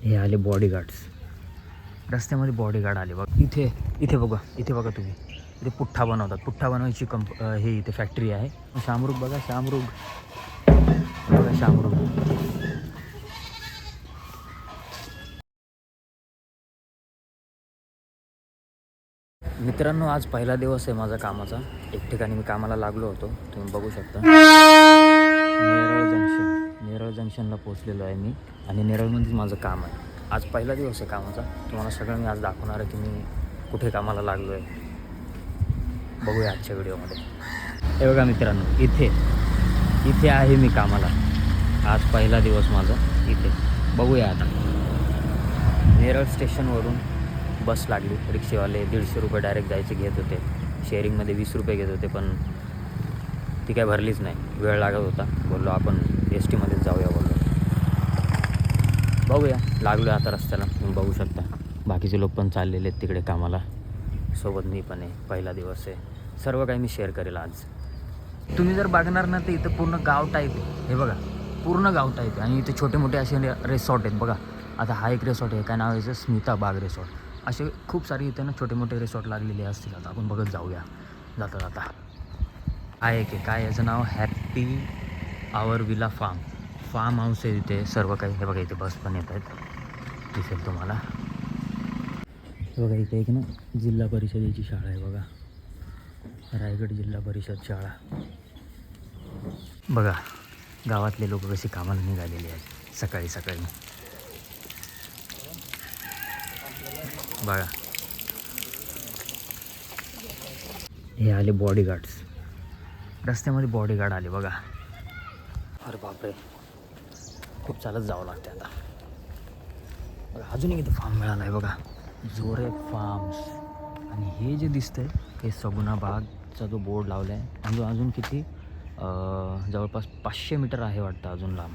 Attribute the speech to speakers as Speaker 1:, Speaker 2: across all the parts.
Speaker 1: हे आले बॉडीगार्ड्स, रस्त्यामध्ये बॉडीगार्ड आले बघ. इथे बघा तुम्ही, इथे पुठ्ठा बनवतात. पुठ्ठा बनवायची हे इथे फॅक्टरी आहे. शामरुग बघा, शामरुग. मित्रांनो, आज पहिला दिवस आहे माझा कामाचा. एक ठिकाणी मी कामाला लागलो होतो, तुम्ही बघू शकता. नेरळ जंक्शनला पोहोचलेलो आहे मी, आणि नेरळमध्येच माझं काम आहे. आज पहिला दिवस आहे कामाचा. तुम्हाला सगळं मी आज दाखवणार आहे की मी कुठे कामाला लागलो आहे. बघूया आजच्या व्हिडिओमध्ये. हे बघा मित्रांनो, इथे आहे मी कामाला. आज पहिला दिवस माझा इथे. बघूया आता. नेरळ स्टेशनवरून बस लागली. रिक्षेवाले 150 रुपये डायरेक्ट जायचे घेत होते. शेअरिंगमध्ये 20 रुपये घेत होते, पण ती काय भरलीच नाही. वेळ लागत होता. बोललो आपण STमध्येच जाऊया बोललो. बघूया, लागलो आता रस्त्याला. तुम्ही बघू शकता बाकीचे लोक पण चाललेले आहेत तिकडे कामाला. सोबत मी पण आहे. पहिला दिवस आहे. सर्व काही मी शेअर करेल आज. तुम्ही जर बघणार ना तर इथं पूर्ण गाव टाईप आहे. हे बघा, पूर्ण गाव टाईप आहे. आणि इथे छोटे मोठे असे रिसॉर्ट आहेत बघा. आता हा एक रिसॉर्ट आहे, काय नाव आहे, स्मिता बाग रिसॉर्ट. असे खूप सारे इथे ना छोटे मोठे रिसॉर्ट लागलेले असतील. आता आपण बघत जाऊया जाता. हा एक आहे, काय याचं नाव, हॅपी आवर विला फार्म हाऊस आहे इथे. सर्व काही हे बघा. इथे बस पण येत आहेत, दिसेल तुम्हाला. हे बघा, इथे एक ना जिल्हा परिषदेची शाळा आहे बघा. रायगड जिल्हा परिषद शाळा. बघा गावातले लोक कशी कामाला निघालेले आहेत सकाळी सकाळी. बघा, हे आले बॉडीगार्ड्स. रस्त्यामध्ये बॉडीगार्ड आले बघा. अरे बापरे, खूप चालत जावं लागते आता. बघा, अजून एक इथे फार्म मिळाला आहे बघा, जोरे फार्म्स. आणि हे जे दिसतंय हे सगुना बागचा जो बोर्ड लावला आहे. अजून किती जवळपास 500 मीटर आहे वाटतं अजून लांब.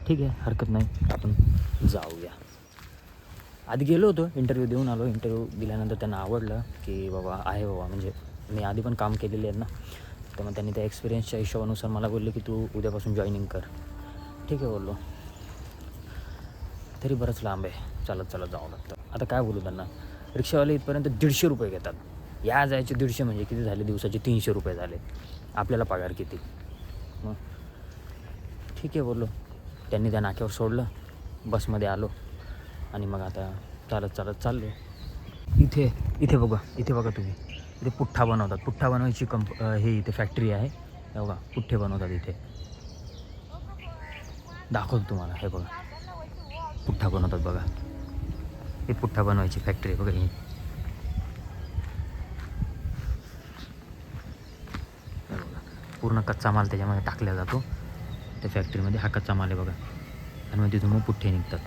Speaker 1: ठीक आहे, हरकत नाही, आपण जाऊया. आधी गेलो होतो, इंटरव्ह्यू देऊन आलो. इंटरव्ह्यू दिल्यानंतर त्यांना आवडलं की बाबा आहे बाबा, म्हणजे मी आधी पण काम केलेले आहेत ना, तर मग त्यांनी त्या एक्सपिरियन्सच्या हिशोबानुसार मला बोलले की तू उद्यापासून जॉईनिंग कर. ठीक आहे बोललो. तरी बरंच लांब आहे, चालत जावं लागतं. आता काय बोलू त्यांना. रिक्षावाले इथपर्यंत 150 रुपये घेतात. या जायचे 150 म्हणजे किती झाले, दिवसाचे 300 रुपये झाले. आपल्याला पगार किती. मग ठीक आहे बोललो. त्यांनी त्या नाक्यावर सोडलं, बसमध्ये आलो, आणि मग आता चालत चाललो. इथे बघा तुम्ही, इथे पुठ्ठा बनवतात. पुठ्ठा बनवायची हे इथे फॅक्टरी आहे. हे बघा, पुठ्ठे बनवतात इथे. दाखवतो तुम्हाला. हे बघा, पुठ्ठा बनवतात बघा. हे पुठ्ठा बनवायची फॅक्टरी आहे बघा ही. पूर्ण कच्चा माल त्याच्यामध्ये टाकला जातो त्या फॅक्टरीमध्ये. हा कच्चा माल आहे बघा. आणि मग तिथून मग पुठ्ठे निघतात.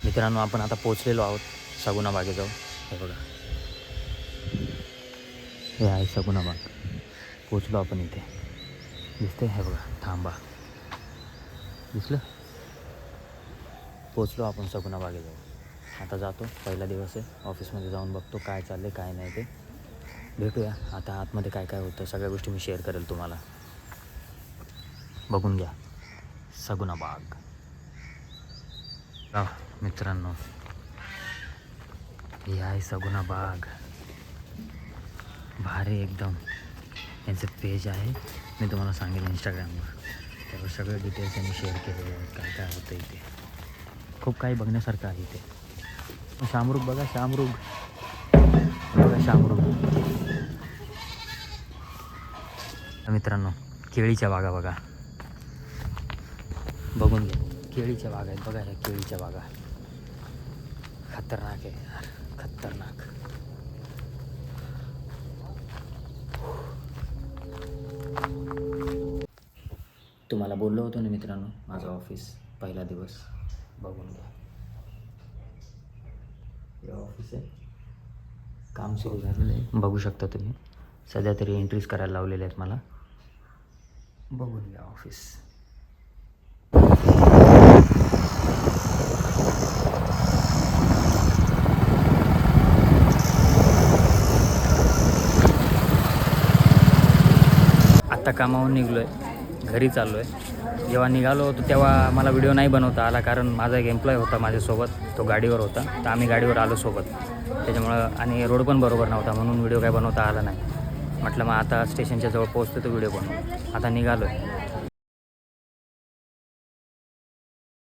Speaker 1: मित्रांनो, आपण आता पोचलेलो आहोत सगुना बागेजवळ. हे बघा, हे आहे सगुना बाग. पोचलो आपण इथे. दिसते, हे बघा, थांबा, दिसलं. पोचलो आपण सगुना बागेजवळ. आता जातो, पहिला दिवस आहे. ऑफिसमध्ये जाऊन बघतो काय चाललं आहे काय नाही ते. भेटूया आता. आतमध्ये काय काय होतं सगळ्या गोष्टी मी शेअर करेल तुम्हाला. बघून घ्या सगुना बाग. मित्रांनो, हे आहे सगुना बाग. भारी एकदम. यांचं पेज आहे, मी तुम्हाला सांगेल इंस्टाग्रामवर. त्यावर सगळे डिटेल्स त्यांनी शेअर केलेले आहेत, काय काय होतं इथे. खूप काही बघण्यासारखं आहे इथे. शामरुग बघा, शामरुग. मित्रांनो, केळीच्या बागा बघा. बघून घ्या, केळीच्या बागा आहेत बघा. ह्या केळीच्या बागा खतरनाक आहे यार, खतरनाक. तुम्हाला बोललो होतो ना मित्रांनो, माझं ऑफिस पहिला दिवस. बघून घ्या, हे ऑफिस आहे. काम सुरू झालेलं आहे, बघू शकता तुम्ही. सध्या तरी एंट्रीज करायला लावलेल्या आहेत मला. बघून घ्या ऑफिस. आत्ता कामावरून निघलो आहे, घरी चाललो आहे. जेव्हा निघालो होतो तेव्हा मला व्हिडिओ नाही बनवता आला, कारण माझा एक एम्प्लॉय होता माझ्यासोबत, तो गाडीवर होता, तर आम्ही गाडीवर आलो सोबत. त्याच्यामुळं आणि रोड पण बरोबर नव्हता म्हणून व्हिडिओ काय बनवता आला नाही. म्हटलं मग आता स्टेशनच्या जवळ पोहोचतो तो व्हिडिओ बनवू. आता निघालो आहे.